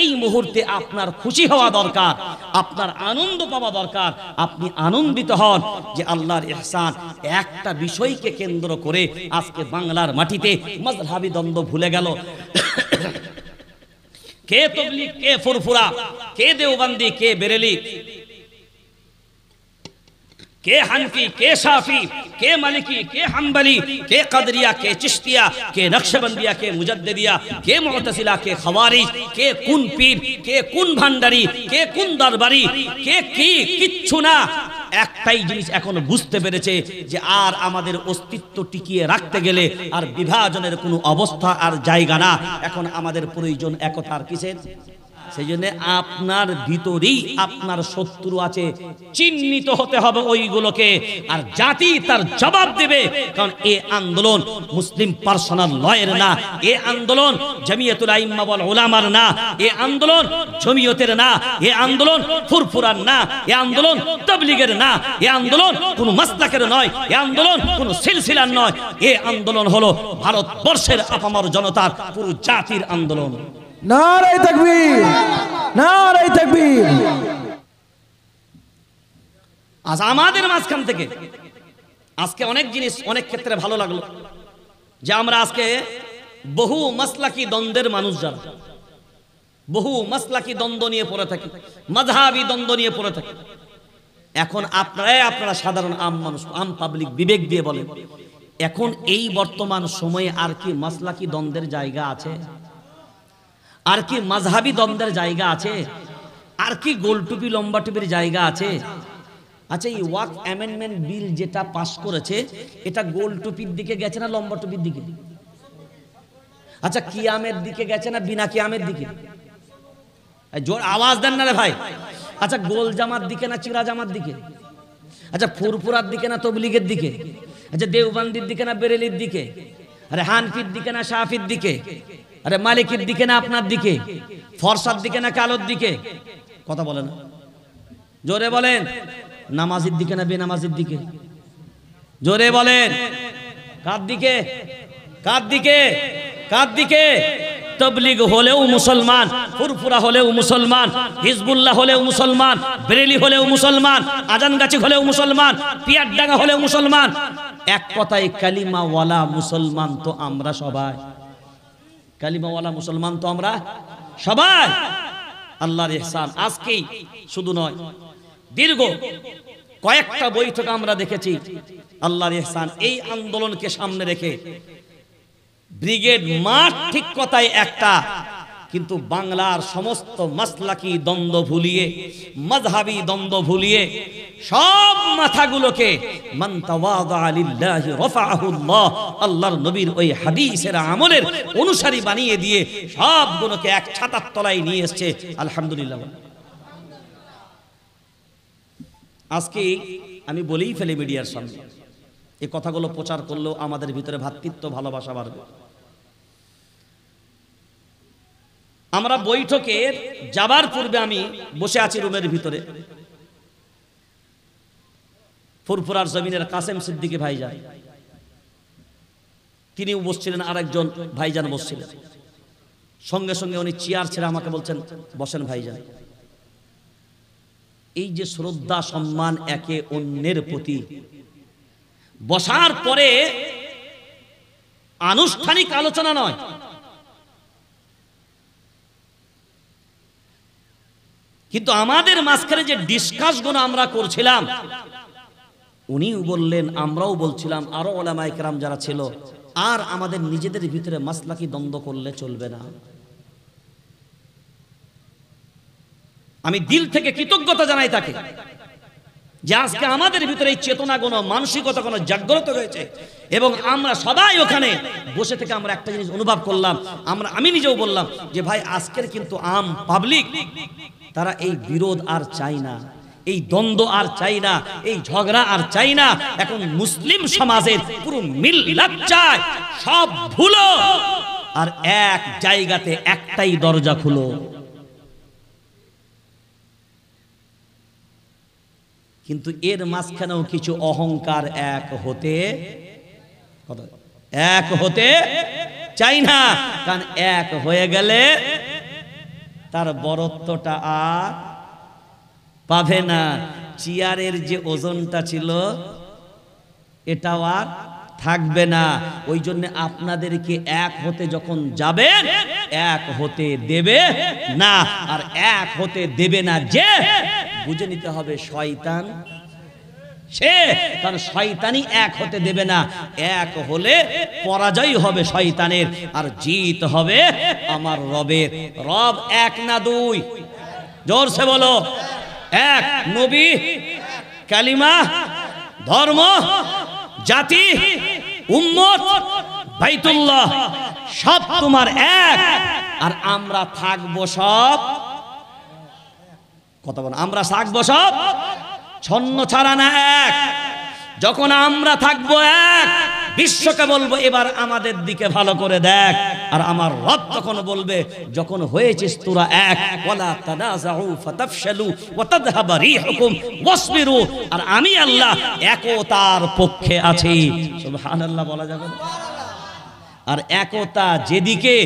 এই মুহূর্তে আপনার খুশি হওয়া দরকার, আপনার আনন্দ পাওয়া দরকার। আপনি আনন্দিত হন যে আল্লাহর ইহসান। একটা বিষয়কে কেন্দ্র করে আজকে বাংলার মাটিতে মাযহাবী দ্বন্দ্ব ভুলে গেল। কে তাবলীগ, কে ফুরফুরা, কে দেওবন্দি, কে বেরেলি, কে হানফি, কে শাফি, কে মালিকি, কে হাম্বলি, কে কাদরিয়া, কে চিশতিয়া, কে নকশবন্দিয়া, কে মুজাদ্দিদিয়া, কে মুতাসিলা, কে খাওয়ারিজ, কে কোন পীর, কে কোন ভান্ডারি, কে কোন দরবারি, কে কি, কিচ্ছু না। একটাই জিনিস এখন বুঝতে পেরেছে যে আর আমাদের অস্তিত্ব টিকিয়ে রাখতে গেলে আর বিভাজনের কোনো অবস্থা আর জায়গা না। এখন আমাদের প্রয়োজন একতার। কিসের? সেই জন্য আপনার ভিতরেই আপনার শত্রু আছে, চিহ্নিত হতে হবে ওইগুলোকে, আর জাতি তার জবাব দেবে। কারণ এ আন্দোলন মুসলিম পার্সোনাল লয়ের না, এ আন্দোলন জামিয়াতুল আইম্মা ওয়াল উলামার না, এ আন্দোলন জমিয়তের না, এ আন্দোলন ফুরফুরার না, এ আন্দোলন তাবলীগের না, এ আন্দোলন কোনো মাসলাকের নয়, এ আন্দোলন কোনো সিলসিলার নয়। এ আন্দোলন হলো ভারতবর্ষের আপামর জনতার, পুরো জাতির আন্দোলন। নারে তাকবীর, নারে তাকবীর। আজ আমাদের মাঝখান থেকে আজকে অনেক জিনিস অনেক ক্ষেত্রে ভালো লাগলো যে আমরা আজকে বহু মাসলাকি দ্বন্দ্বের মানুষ, যারা বহু মাসলাকি দ্বন্দ্ব নিয়ে পড়ে থাকি, মাযহাবী দ্বন্দ্ব নিয়ে পড়ে থাকি। এখন আপনারা সাধারণ আম মানুষ, আম পাবলিক বিবেক দিয়ে বলেন, এখন এই বর্তমান সময়ে আর কি মাসলাকি দ্বন্দ্বের জায়গা আছে? আর কি মাযহাবী দ্বন্দ্বের জায়গা আছে? আর কি গোল টুপি লম্বা টুপির জায়গা আছে? আচ্ছা, এই ওয়াকফ অ্যামেন্ডমেন্ট বিল যেটা পাস করেছে, এটা গোল টুপির দিকে গেছে না লম্বা টুপির দিকে? আচ্ছা, কিয়ামের দিকে গেছে না বিনা কিয়ামের দিকে? জোর আওয়াজ দেন না রে ভাই। আচ্ছা, গোল জামার দিকে না চিরা জামার দিকে? আচ্ছা, ফুরফুরার দিকে না তবলিগের দিকে? আচ্ছা, দেওবন্দির দিকে না বেরেলির দিকে? আরে হানফির দিকে না শাফির দিকে? আরে মালিকের দিকে না আপনার দিকে? ফরসার দিকে না কালোর দিকে? কথা বলেন, জোরে বলেন। নামাজের দিকে না বেনামাজের দিকে? জোরে বলেন। কার দিকে? কার দিকে? কার দিকে? তবলিগ হলেও মুসলমান, ফুরফুরা হলেও মুসলমান, হিজবুল্লাহ হলেও মুসলমান, বেরেলি হলেও মুসলমান, আজানগাছি হলেও মুসলমান, পিয়ারডাঙ্গা হলেও মুসলমান। এক কথায় কালিমাওয়ালা মুসলমান তো আমরা সবাই। কালিমাওয়ালা মুসলমান তো আমরা সবাই। আল্লাহর ইহসান আজকেই শুধু নয়, দীর্ঘ কয়েকটা বৈঠক আমরা দেখেছি। আল্লাহর ইহসান এই আন্দোলনকে সামনে রেখে ব্রিগেড মাঠ ঠিক কথায় একটা, কিন্তু বাংলার সমস্ত মাসলাকি দ্বন্দ্ব ভুলিয়ে, মাযহাবী দ্বন্দ্ব ভুলিয়ে সব মাথাগুলোকে মান তাওয়াদা লিল্লাহি রাফাআহুল্লাহ, আল্লাহর নবীর ওই হাদিসের আমলের অনুসারী বানিয়ে দিয়ে সবগুলোকে এক ছাতার তলায় নিয়ে এসেছে। আলহামদুলিল্লাহ। আজকে আমি বলেই ফেলি মিডিয়ার সামনে, এই কথাগুলো প্রচার করলেও আমাদের ভিতরে ভ্রাতৃত্ব ভালোবাসা বাড়বে। আমরা বৈঠকে যাবার পূর্বে আমি বসে আছি রুমের ভিতরে, ফুরফুরার জমিনের কাসেম সিদ্দিকী ভাইজান তিনিও বসছিলেন, আরেকজন ভাইজান বসছিলেন। সঙ্গে সঙ্গে উনি চেয়ার ছেড়ে আমাকে বলছেন, বসেন ভাইজান। এই যে শ্রদ্ধা সম্মান একে অন্যের প্রতি, বসার পরে আনুষ্ঠানিক আলোচনা নয়, কিন্তু আমাদের মাঝখানে যে ডিসকাসগুলো আমরা করছিলাম, উনিও বললেন, আমরাও বলছিলাম, আরো উলামায়ে কেরাম যারা ছিল, আর আমাদের নিজেদের ভিতরে মাসলাকি দ্বন্দ্ব করলে চলবে না। আমি দিল থেকে কৃতজ্ঞতা জানাই তাকে যে আজকে আমাদের ভিতরে এই চেতনাগুণ, মানসিকতাগুণ জাগ্রত হয়েছে, এবং আমরা সবাই ওখানে বসে থেকে আমরা একটা জিনিস অনুভব করলাম। আমি নিজেও বললাম যে ভাই, আজকের কিন্তু আম পাবলিক তারা এই বিরোধ আর চাই না, এই দ্বন্দ্ব আর চাই না, এই ঝগড়া আর চাই না। এখন মুসলিম সমাজের পুরো মিল্লাত চায়, সব ভুলো আর এক জায়গাতে একটাই দরজা খুলো। কিন্তু এর মাঝখানেও কিছু অহংকার এক হতে চাই না, কারণ এক হয়ে গেলে তার বরত্বটা আর পাবে না। চেয়ারের যে ওজনটা ছিল এটাও আর থাকবে না। ওই জন্য আপনাদেরকে এক হতে যখন যাবেন, এক হতে দেবে না। আর এক হতে দেবে না যে, বুঝে নিতে হবে শয়তান সে, কারণ শয়তানই এক হতে দেবে না। এক হলে পরাজয় হবে শয়তানের, আর জিত হবে আমার রবের। রব এক না দুই, জোরসে বলো এক। নবী, কালিমা, ধর্ম, জাতি, উম্মত, বাইতুল্লাহ সব তোমার এক। আর আমরা থাকবো সব, কথা বলো, আমরা থাকবো সব ছন্ন ছাড়া না এক। যখন আমরা থাকবো এক, বিশ্বকে বলবো এবার আমাদের দিকে ভালো করে দেখ। আর আমার রব তখন বলবে, যখন হয়েছিস তোরা এক, ওয়ালা তানাযাউ ফাতাফশালু ওয়া তাযহাবা রিহুকুম ওয়াসবিরু। আর আমি আল্লাহ একতার পক্ষে আছি। সুবহানাল্লাহ বলা যাবে না? আর একতা যেদিকে,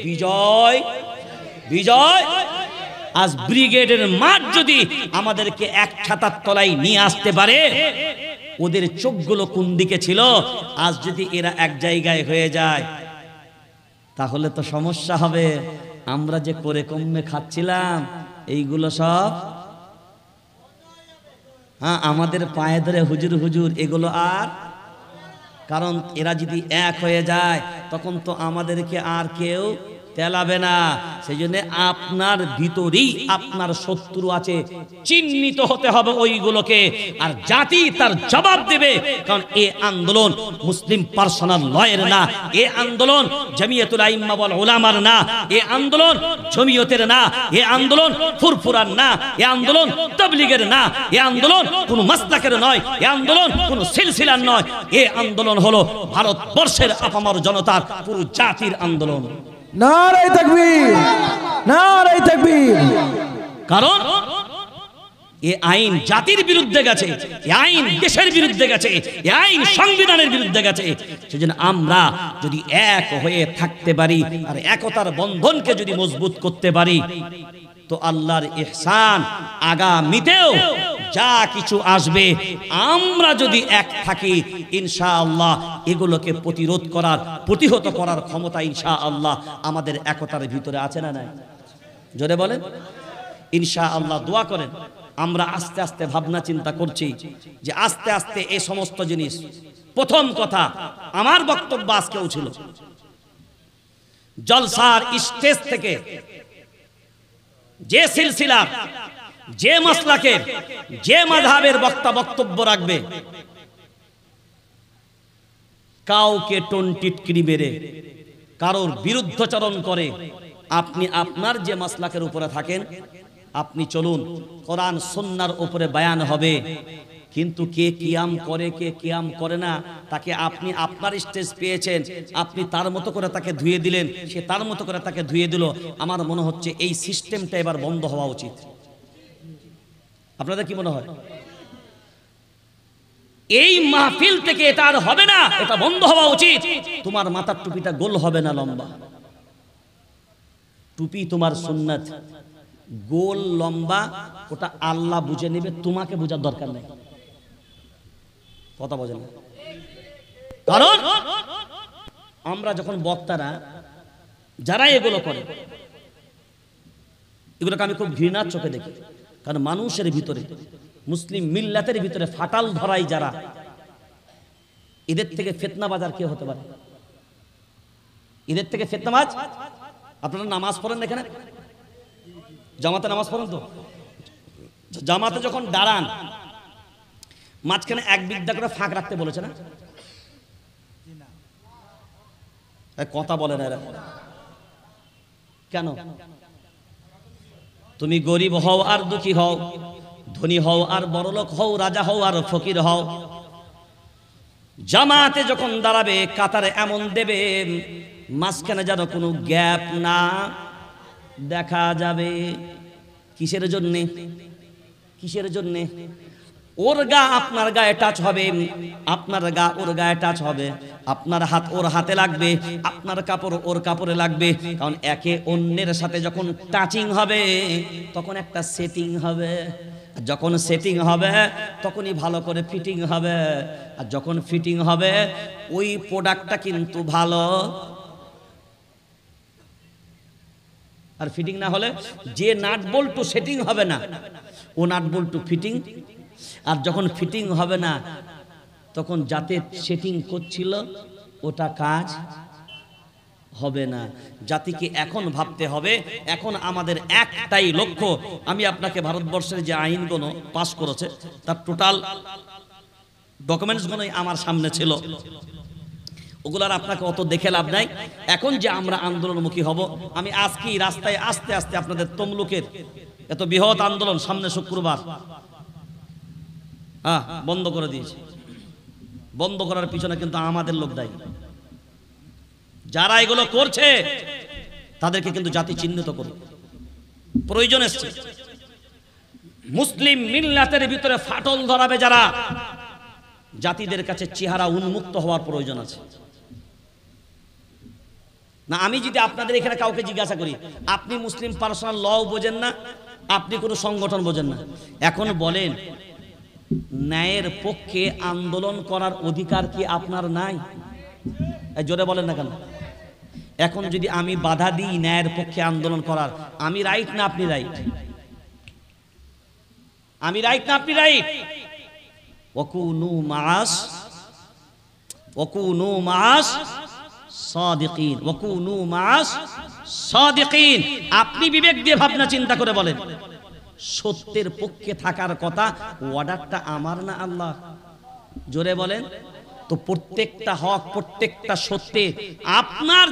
বিজয় বিজয়। আজ ব্রিগেডের মাঠ যদি আমাদেরকে এক ছাতার তলায় নিয়ে আসতে পারে, ওদের চোখগুলো কোন দিকে ছিল, আজ যদি এরা এক জায়গায় হয়ে যায় তাহলে তো সমস্যা হবে। আমরা যে করে কমে খাচ্ছিলাম এইগুলো সব, হ্যাঁ, আমাদের পায়ে ধরে হুজুর হুজুর এগুলো আর, কারণ এরা যদি এক হয়ে যায় তখন তো আমাদেরকে আর কেউ তেলাবে না। সেই জন্য আপনার ভিতরেই আপনার শত্রু আছে, চিহ্নিত হতে হবে ওইগুলোকে। আর জাতি তার জবাব দেবে, কারণ এ আন্দোলন মুসলিম পার্সোনাল লয়ের না, এ আন্দোলন জমিয়তুল আইম্মা ওয়াল উলামার না, এ আন্দোলন জমিয়তের না, এ আন্দোলন ফুরফুরার না, এ আন্দোলন তাবলীগের না, এ আন্দোলন কোন মাসলাকের নয়, এ আন্দোলন কোন সিলসিলার নয়। এ আন্দোলন হলো ভারতবর্ষের আপামর জনতার, পুরো জাতির আন্দোলন। নারে তাকবীর, নারে তাকবীর। কারণ এ আইন জাতির বিরুদ্ধে গেছে, এ আইন দেশের বিরুদ্ধে গেছে, এ আইন সংবিধানের বিরুদ্ধে গেছে। সেজন্য আমরা যদি এক হয়ে থাকতে পারি আর একতার বন্ধনকে যদি মজবুত করতে পারি, তো আল্লাহর ইহসান আগামীতেও যা কিছু আসবে, আমরা যদি এক থাকি ইনশাআল্লাহ এগুলোকে প্রতিরোধ করার, প্রতিহত করার ক্ষমতা ইনশাআল্লাহ আমাদের একতার ভিতরে আছে না নাই? জোরে বলেন ইনশাআল্লাহ। দোয়া করেন। আমরা আস্তে আস্তে ভাবনা চিন্তা করছি যে আস্তে আস্তে এই সমস্ত জিনিস, প্রথম কথা আমার বক্তব্য আজকেও ছিল, জলসার স্টেজ থেকে যে সিলসিলা, যে মাসলাকের, যে মাযহাবের বক্তা বক্তব্য রাখবে, কাউকে টিটকিরি মেরে কারোর বিরুদ্ধচরণ করে আপনি আপনার যে মাসলাকের উপরে থাকেন আপনি চলুন, কোরআন সুন্নাহর উপরে বয়ান হবে। কিন্তু কে কিয়াম করে কে কিয়াম করে না, তাকে আপনি আপনার স্টেজ পেয়েছেন, আপনি তার মতো করে তাকে ধুয়ে দিলেন, সে তার মতো করে তাকে ধুয়ে দিল। আমার মনে হচ্ছে এই সিস্টেমটা এবার বন্ধ হওয়া উচিত। আপনাদের কি মনে হয়? এই মাহফিল থেকে এটা আর হবে না, এটা বন্ধ হওয়া উচিত। তোমার মাথার টুপিটা গোল হবে না, লম্বা টুপি তোমার সুন্নাত, গোল লম্বা ওটা আল্লাহ বুঝে নেবে, তোমাকে বোঝার দরকার নেই। কথা বোঝেন? কারণ আমরা যখন বক্তারা যারা এগুলো করে, এগুলোকে আমি খুব ঘৃণার চোখে দেখি। কারণ মানুষের ভিতরে, মুসলিম মিল্লাতের ভিতরে ফাটাল ধরাই যারা, এদের থেকে ফিতনাবাজ আর কে হতে পারে? এদের থেকে ফিতনাবাজ। আপনারা নামাজ পড়েন এখানে, জামাতে নামাজ পড়েন তো? জামাতে যখন দাঁড়ান মাঝখানে এক বিঘা করে ফাঁক রাখতে বলেছে না? কথা বলে না এরা কেন? তুমি গরিব হও আর দুঃখী হও, ধনী হও আর বড়লোক হও, রাজা হও আর ফকির হও, জামাতে যখন দাঁড়াবে কাতারে এমন দেবে মাঝখানে যেন কোনো গ্যাপ না দেখা যাবে। কিসের জন্যে? কিসের জন্যে? ওর গা আপনার গায়ে টাচ হবে, আপনার গা ওর গায়ে টাচ হবে, আপনার হাত ওর হাতে লাগবে, আপনার কাপড় ওর কাপড়ে লাগবে। কারণ একে অন্যের সাথে যখন টাচিং হবে তখন একটা সেটিং হবে, যখন সেটিং হবে তখনই ভালো করে ফিটিং হবে, আর যখন ফিটিং হবে ওই প্রোডাক্টটা কিন্তু ভালো। আর ফিটিং না হলে যে নাট বল্টু সেটিং হবে না, ও নাট বল্টু ফিটিং। আর যখন ফিটিং হবে না তখন যাতে সেটিং করছিল ওটা কাজ হবে না। জাতিকে এখন ভাবতে হবে, এখন আমাদের একটাই লক্ষ্য। আমি আপনাকে ভারতবর্ষের যে আইনগুলো পাস করেছে তার টোটাল ডকুমেন্টসগুলোই আমার সামনে ছিল, ওগুলার আপনাকে অত দেখে লাভ নাই। এখন যে আমরা আন্দোলনমুখী হব, আমি আজকেই রাস্তায় আস্তে আস্তে আপনাদের তমলুকের এত বৃহৎ আন্দোলন সামনে শুক্রবার বন্ধ করে দিয়েছে। বন্ধ করার পিছনে কিন্তু আমাদের লোক দায়ী। যারা এগুলো করছে তাদেরকে কিন্তু জাতি চিহ্নিত করবে, প্রয়োজন এসছে। মুসলিম মিল্লাতের ভিতরে ফাটল ধরাবে যারা, জাতিদের কাছে চেহারা উন্মুক্ত হওয়ার প্রয়োজন আছে। না আমি যদি আপনাদের এখানে কাউকে জিজ্ঞাসা করি, আপনি মুসলিম পার্সোনাল ল বোঝেন না, আপনি কোনো সংগঠন বোঝেন না, এখন বলেন ন্যায়ের পক্ষে আন্দোলন করার অধিকার কি আপনার নাই? জোরে বলেন না কেন? এখন যদি আমি বাধা দিই ন্যায়ের পক্ষে আন্দোলন করার, আমি রাইট না আপনি রাইট? আমি রাইট না আপনি রাইট? ওয়াকুনু মাআস সাদিকিন, ওয়াকুনু মাআস সাদিকিন। আপনি বিবেক দিয়ে ভাবনা চিন্তা করে বলেন, সত্যের পক্ষে থাকার কথা, অর্ডারটা আমার না আল্লাহ? জোরে বলেন তো। প্রত্যেকটা হক, প্রত্যেকটা সত্যে আপনার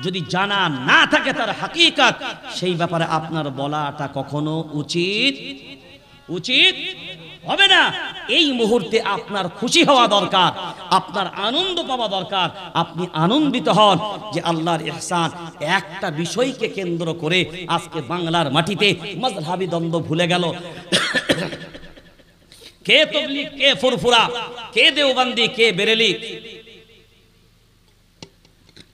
যদি জানা না থাকে তার হাকিকত, সেই ব্যাপারে আপনার বলাটা কখনো উচিত হবে না। এই মুহূর্তে আপনার খুশি হওয়া দরকার, আপনার আনন্দ পাওয়া দরকার। আপনি আনন্দিত হন যে আল্লাহর ইহসান। একটা বিষয়কে কেন্দ্র করে আজকে বাংলার মাটিতে মাযহাবী দ্বন্দ্ব ভুলে গেল। কে তাবলীগ, কে ফুরফুরা, কে দেওবন্দি, কে বেরেলি,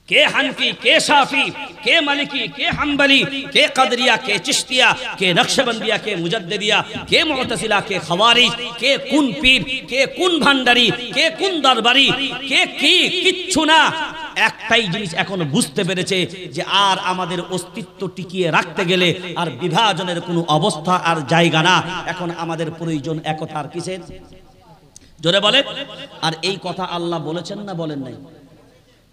কে হানফি, কে শাফি, কে মালিকি, কে হাম্বলি, কে কাদরিয়া, কে চিশতিয়া, কে নকশবন্দিয়া, কে মুজাদ্দিদিয়া, কে মুতাসিলা, কে খাওয়ারিজ, কে কোন পীর, কে কোন ভান্ডারি, কে কোন দরবারি, কে কি, কিচ্ছু না। একটাই জিনিস এখন বুঝতে পেরেছে যে আর আমাদের অস্তিত্ব টিকিয়ে রাখতে গেলে আর বিভাজনের কোনো অবস্থা আর জায়গা না। এখন আমাদের প্রয়োজন একতার। কিসের? জোরে বলে। আর এই কথা আল্লাহ বলেছেন না বলেন নাই?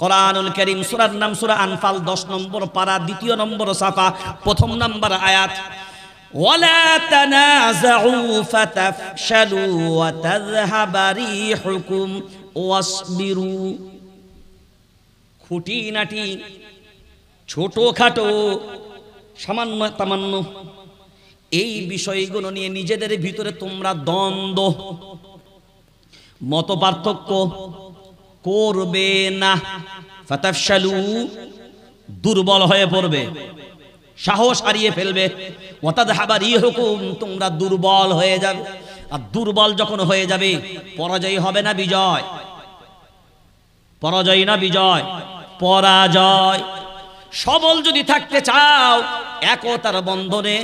কোরআনুল কারীম সূরার নাম সূরা আনফাল 10 নম্বর পারা 2 নম্বর সাফা 1 নম্বর আয়াত, ওয়ালা তানাযাউ ফাতাফশালু ওয়া তাযহাবা রিহুকুম ওয়াসবিরু। খুঁটিনাটি ছোটখাটো সামান্য তামান্য এই বিষয়গুলো নিয়ে নিজেদের ভিতরে তোমরা দ্বন্দ্ব মত পার্থক্য করবে না। ফাতাফশালু, দুর্বল হয়ে পড়বে, সাহস হারিয়ে ফেলবে। ওয়াতাযহাবা রিহুকুম, তোমরা দুর্বল হয়ে যাবে। আর দুর্বল যখন হয়ে যাবে, পরাজয় হবে না বিজয়? পরাজয় না বিজয়? পরাজয়। সবল যদি থাকতে চাও, একতার বন্ধনে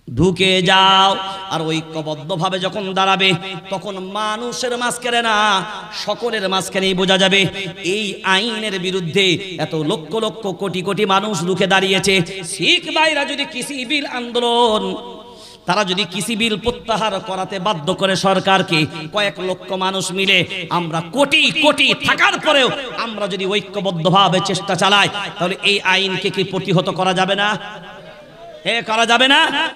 ঢুকে যাও। আর ঐক্যবদ্ধভাবে যখন দাঁড়াবে, তখন মানুষের মাঝখানে না, সকলের মাঝখানেই বোঝা যাবে এই আইনের বিরুদ্ধে এত লক্ষ লক্ষ কোটি কোটি মানুষ রুখে দাঁড়িয়েছে। শিখ ভাইরা যদি কৃষি বিল আন্দোলন, তারা যদি কৃষি বিল প্রত্যাহার করাতে বাধ্য করে সরকারকে, কয়েক লক্ষ মানুষ মিলে, আমরা কোটি কোটি থাকার পরেও আমরা যদি ঐক্যবদ্ধভাবে চেষ্টা চালাই, তাহলে এই আইনকে কি প্রতিহত করা যাবে না? করা যাবে না?